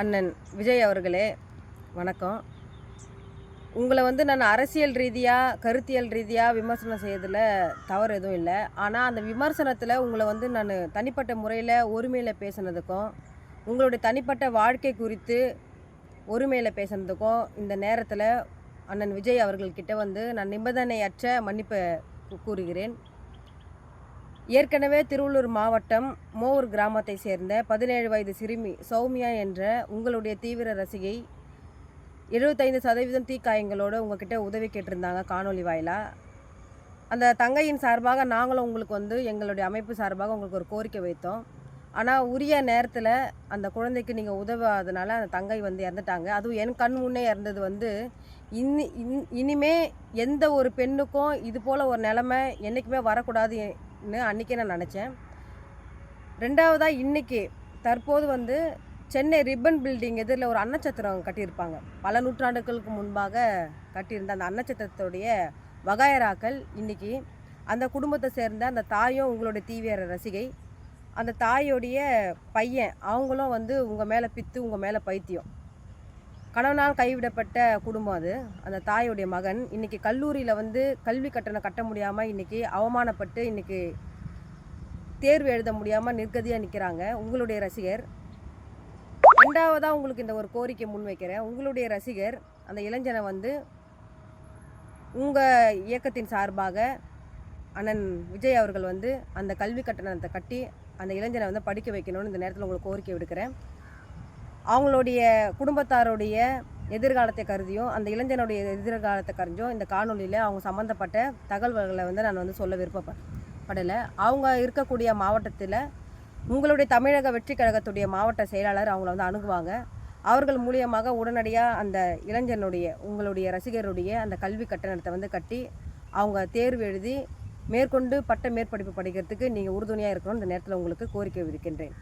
அண்ணன் விஜய் அவர்களே வணக்கம். உங்களை நான் அரசியல் ரீதியாக கருத்தியல் ரீதியாக விமர்சனம் செய்யறதுல தவறு எதுவும் இல்லை. ஆனால் அந்த விமர்சனத்தில் உங்களை நான் தனிப்பட்ட முறையில் ஒருமையில் பேசுனதுக்கும் உங்களுடைய தனிப்பட்ட வாழ்க்கை குறித்து ஒருமையில் பேசுனதுக்கும் இந்த நேரத்தில் அண்ணன் விஜய் அவர்கள்கிட்ட நான் நிபந்தனையற்ற மன்னிப்பை கூறுகிறேன். ஏற்கனவே திருவள்ளூர் மாவட்டம் மோவூர் கிராமத்தை சேர்ந்த 17 வயது சிறுமி சௌமியா என்ற உங்களுடைய தீவிர ரசிகை 75% தீக்காயங்களோடு உங்ககிட்ட உதவி கேட்டிருந்தாங்க காணொலி வாயிலாக. அந்த தங்கையின் சார்பாக நாங்களும் உங்களுக்கு எங்களுடைய அமைப்பு சார்பாக உங்களுக்கு ஒரு கோரிக்கை வைத்தோம். ஆனால் உரிய நேரத்தில் அந்த குழந்தைக்கு நீங்கள் உதவாதனால அந்த தங்கை இறந்துட்டாங்க. அதுவும் என் கண் முன்னே இறந்தது இனிமே எந்த ஒரு பெண்ணுக்கும் இது போல் ஒரு நிலைமை என்றைக்குமே வரக்கூடாதுன்னு அன்றைக்கே நான் நினச்சேன். ரெண்டாவதாக இன்றைக்கி தற்போது சென்னை ரிப்பன் பில்டிங் எதிரில் ஒரு அன்னச்சத்திரம் கட்டியிருப்பாங்க. பல நூற்றாண்டுகளுக்கு முன்பாக கட்டியிருந்த அந்த அன்னச்சத்திரத்துடைய வகாயராக்கள் இன்றைக்கி அந்த குடும்பத்தை சேர்ந்த அந்த தாயும் உங்களுடைய தீவிர ரசிகை, அந்த தாயோடைய பையன் அவங்களும் உங்கள் மேலே பித்து உங்கள் மேலே பைத்தியம். கணவனால் கைவிடப்பட்ட குடும்பம் அது. அந்த தாயோடைய மகன் இன்றைக்கி கல்லூரியில் கல்வி கட்டணம் கட்ட முடியாமல் இன்றைக்கி அவமானப்பட்டு இன்றைக்கி தேர்வு எழுத முடியாமல் நிர்கதியாக நிற்கிறாங்க உங்களுடைய ரசிகர். ரெண்டாவதாக உங்களுக்கு இந்த ஒரு கோரிக்கை முன்வைக்கிறேன். உங்களுடைய ரசிகர் அந்த இளைஞனை உங்கள் இயக்கத்தின் சார்பாக அண்ணன் விஜய் அவர்கள் அந்த கல்வி கட்டணத்தை கட்டி அந்த இளைஞனை படிக்க வைக்கணும்னு இந்த நேரத்தில் உங்களுக்கு கோரிக்கை விடுக்கிறேன். அவங்களுடைய குடும்பத்தாருடைய எதிர்காலத்தை கருதியும் அந்த இளைஞனுடைய எதிர்காலத்தை கருதியும் இந்த காணொலியில் அவங்க சம்மந்தப்பட்ட தகவல்களை நான் சொல்ல விருப்பப்படலை. அவங்க இருக்கக்கூடிய மாவட்டத்தில் உங்களுடைய தமிழக வெற்றி கழகத்துடைய மாவட்ட செயலாளர் அவங்கள அணுகுவாங்க. அவர்கள் மூலியமாக உடனடியாக அந்த இளைஞனுடைய உங்களுடைய ரசிகருடைய அந்த கல்வி கட்டணத்தை கட்டி அவங்க தேர்வு எழுதி மேற்கொண்டு பட்ட மேற்படிப்பு படிக்கிறதுக்கு நீங்கள் உறுதுணையாக இருக்கணும்னு இந்த நேரத்தில் உங்களுக்கு கோரிக்கை விடுக்கின்றேன்.